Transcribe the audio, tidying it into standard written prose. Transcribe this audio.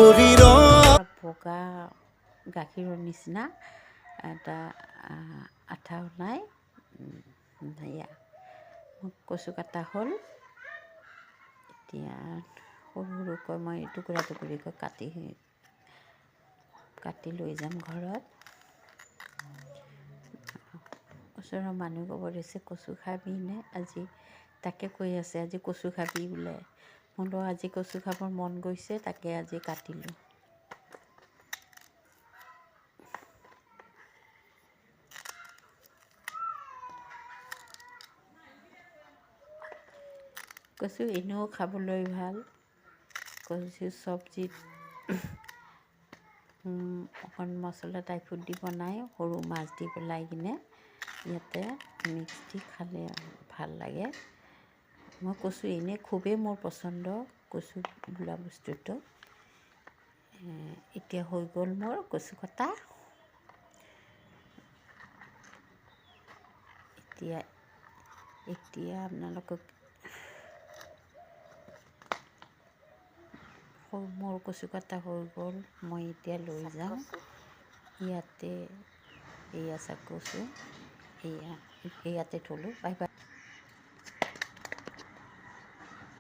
বগা গাখীৰৰ নিচিনা এটা আঠা ওলাই এয়া কচু কাটা হ'ল। এতিয়া সৰু সৰুকৈ মই টুকুৰা টুকুৰিকৈ কাটি লৈ যাম ঘৰত। ওচৰৰ মানুহ ক'ব দিছে কচু খাবি নে আজি, তাকে কৈ আছে আজি কচু খাবি বোলে। মোৰো আজি কচু খাবৰ মন গৈছে, তাকে আজি কাটিলোঁ। কচু এনেও খাবলৈ ভাল। কচু চব্জিত অকণ মছলা টাইপত দি বনাই, সৰু মাছ দি পেলাই কিনে ইয়াতে মিক্স দি খালে ভাল লাগে। মই কচু এনেই খুবেই মোৰ পচন্দ, কচু বোলা বস্তুটো। এতিয়া হৈ গ'ল মোৰ কচু কটা। এতিয়া আপোনালোকক মোৰ কচু কটা হৈ গ'ল, মই এতিয়া লৈ যাম। ইয়াতে এয়া চাওক কচু, ইয়াতে থলোঁ। Bye bye.